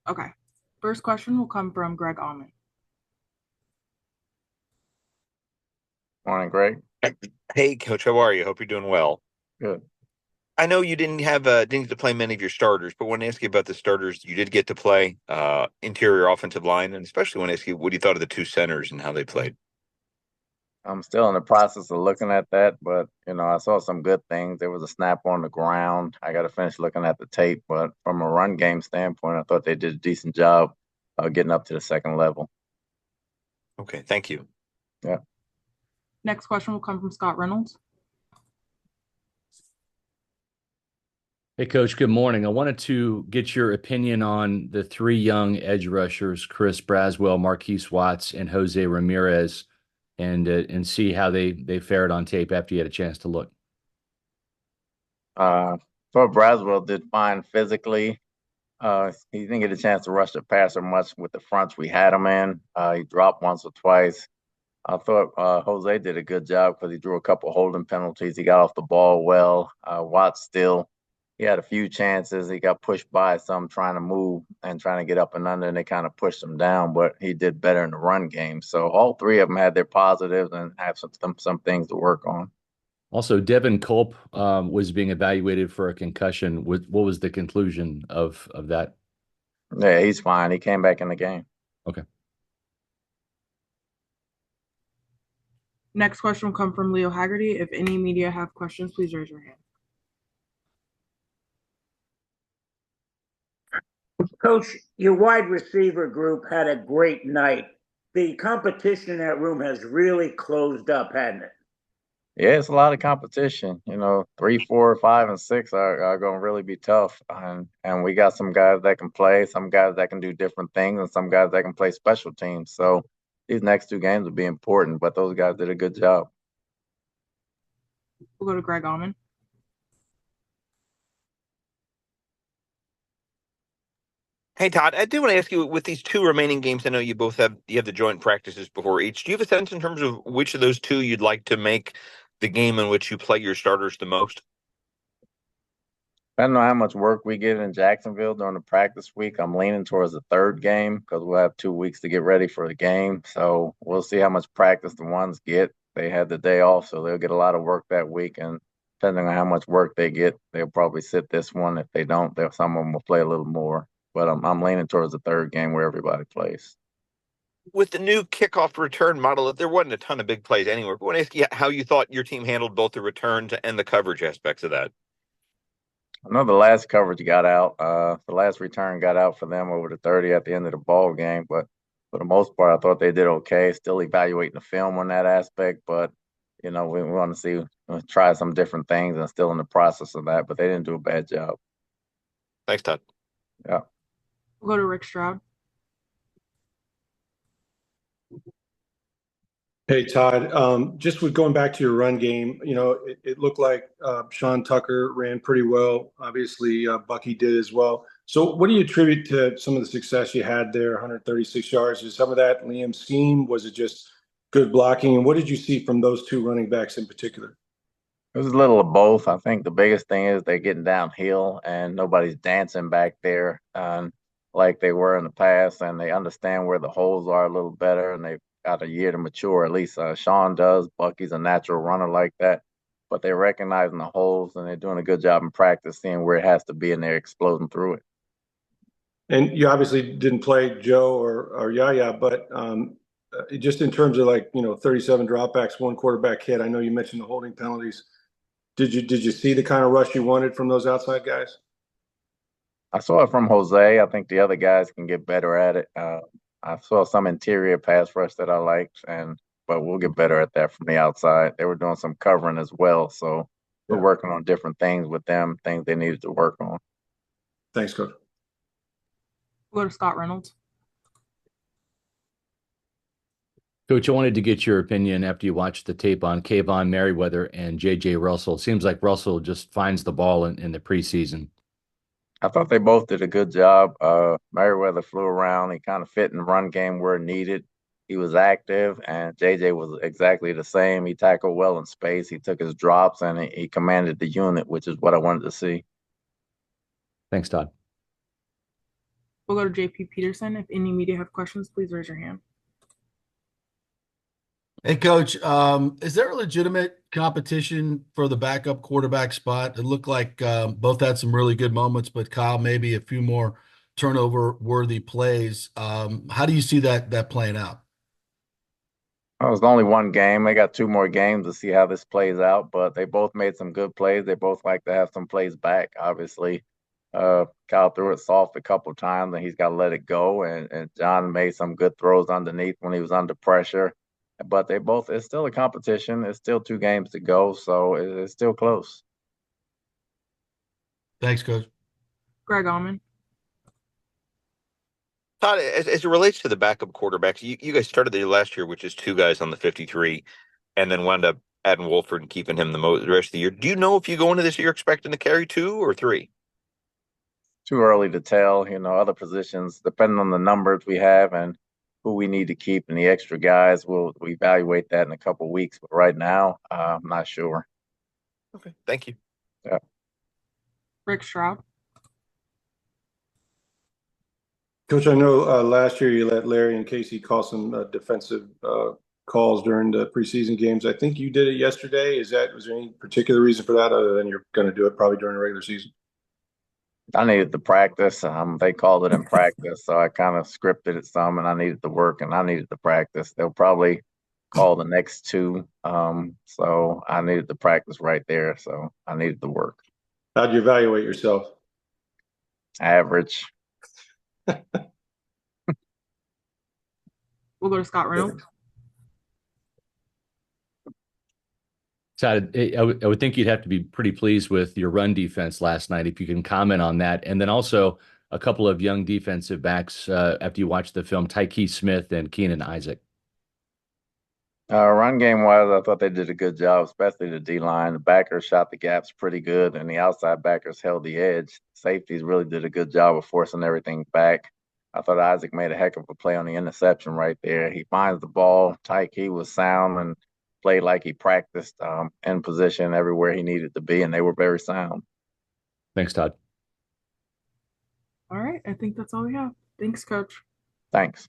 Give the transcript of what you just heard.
Okay. First question will come from Greg Allman. Morning, Greg. Hey, Coach, how are you? Hope you're doing well. Good. I know you didn't get to play many of your starters, but I want to ask you about the starters you did get to play, interior offensive line, and especially want to ask you what you thought of the two centers and how they played. I'm still in the process of looking at that, but I saw some good things. There was a snap on the ground. I got to finish looking at the tape, but from a run game standpoint, I thought they did a decent job getting up to the second level. Okay, thank you. Yeah. Next question will come from Scott Reynolds. Hey, Coach, good morning. I wanted to get your opinion on the three young edge rushers, Chris Braswell, Marquise Watts, and Jose Ramirez, and see how they fared on tape after you had a chance to look. Thought Braswell did fine physically. He didn't get a chance to rush the passer much with the fronts we had him in. He dropped once or twice. I thought Jose did a good job because he drew a couple holding penalties. He got off the ball well. Watts still, he had a few chances. He got pushed by some trying to move and trying to get up and under, and they kind of pushed him down, but he did better in the run game. So all three of them had their positives and have some things to work on. Also, Devin Culp was being evaluated for a concussion. What was the conclusion of that? Yeah, he's fine. He came back in the game. Okay. Next question will come from Leo Haggerty. If any media have questions, please raise your hand. Coach, your wide receiver group had a great night. The competition in that room has really closed up, hadn't it? Yeah, it's a lot of competition. 3, 4, 5, and 6 are going to really be tough, and we got some guys that can play, some guys that can do different things, and some guys that can play special teams. So these next two games will be important, but those guys did a good job. We'll go to Greg Allman. Hey, Todd, I do want to ask you with these two remaining games. I know you have the joint practices before each. Do you have a sense in terms of which of those two you'd like to make the game in which you play your starters the most? I don't know how much work we get in Jacksonville during the practice week. I'm leaning towards the third game because we'll have 2 weeks to get ready for the game. So we'll see how much practice the ones get. They had the day off, so they'll get a lot of work that week. And depending on how much work they get, they'll probably sit this one. If they don't, some of them will play a little more. But I'm leaning towards the third game where everybody plays. With the new kickoff return model, there wasn't a ton of big plays anywhere. But I want to ask you how you thought your team handled both the returns and the coverage aspects of that. I know the last coverage got out. The last return got out for them over the 30 at the end of the ball game. But for the most part, I thought they did okay. Still evaluating the film on that aspect, but we want to see, try some different things, and still in the process of that. But they didn't do a bad job. Thanks, Todd. Yeah. We'll go to Rick Stroud. Hey, Todd. Just with going back to your run game, it looked like Sean Tucker ran pretty well. Obviously, Bucky did as well. So what do you attribute to some of the success you had there, 136 yards? Is some of that Liam's scheme? Was it just good blocking? And what did you see from those two running backs in particular? It was a little of both. I think the biggest thing is they're getting downhill and nobody's dancing back there like they were in the past, and they understand where the holes are a little better, and they've got a year to mature. At least Sean does. Bucky's a natural runner like that, but they're recognizing the holes and they're doing a good job in practice, seeing where it has to be, and they're exploding through it. And you obviously didn't play Joe or Yaya, but just in terms of 37 dropbacks, one quarterback hit. I know you mentioned the holding penalties. Did you see the kind of rush you wanted from those outside guys? I saw it from Jose. I think the other guys can get better at it. I saw some interior pass rush that I liked, but we'll get better at that from the outside. They were doing some covering as well, so we're working on different things with them, things they needed to work on. Thanks, Coach. We'll go to Scott Reynolds. Coach, I wanted to get your opinion after you watched the tape on Kayvon Merriweather and J.J. Russell. Seems like Russell just finds the ball in the preseason. I thought they both did a good job. Merriweather flew around. He kind of fit in the run game where needed. He was active, and JJ was exactly the same. He tackled well in space. He took his drops, and he commanded the unit, which is what I wanted to see. Thanks, Todd. We'll go to JP Peterson. If any media have questions, please raise your hand. Hey, Coach, is there a legitimate competition for the backup quarterback spot? It looked like both had some really good moments, but Kyle maybe a few more turnover-worthy plays. How do you see that playing out? Well, it was only one game. They got two more games to see how this plays out, but they both made some good plays. They both like to have some plays back, obviously. Kyle threw it soft a couple of times and he's got to let it go. And John made some good throws underneath when he was under pressure. But it's still a competition. It's still two games to go, so it's still close. Thanks, Coach. Greg Allman. Todd, as it relates to the backup quarterbacks, you guys started the year last year, which is two guys on the 53, and then wound up adding Wolford and keeping him the rest of the year. Do you know if you go into this year expecting to carry two or three? Too early to tell. Other positions, depending on the numbers we have and who we need to keep and the extra guys, we'll evaluate that in a couple of weeks. But right now, I'm not sure. Okay, thank you. Yeah. Rick Stroud. Coach, I know last year you let Larry and Casey call some defensive calls during the preseason games. I think you did it yesterday. Was there any particular reason for that other than you're going to do it probably during the regular season? I needed to practice. They called it in practice, so I kind of scripted it some, and I needed to work, and I needed to practice. They'll probably call the next two, so I needed to practice right there. So I needed to work. How'd you evaluate yourself? Average. We'll go to Scott Reynolds. So I would think you'd have to be pretty pleased with your run defense last night if you can comment on that. And then also a couple of young defensive backs after you watch the film, Tyke Smith and Keenan Isaac. Run game wise, I thought they did a good job, especially the D line. The backers shot the gaps pretty good, and the outside backers held the edge. Safeties really did a good job of forcing everything back. I thought Isaac made a heck of a play on the interception right there. He finds the ball. Tyke was sound and played like he practiced in position everywhere he needed to be, and they were very sound. Thanks, Todd. All right. I think that's all we have. Thanks, Coach. Thanks.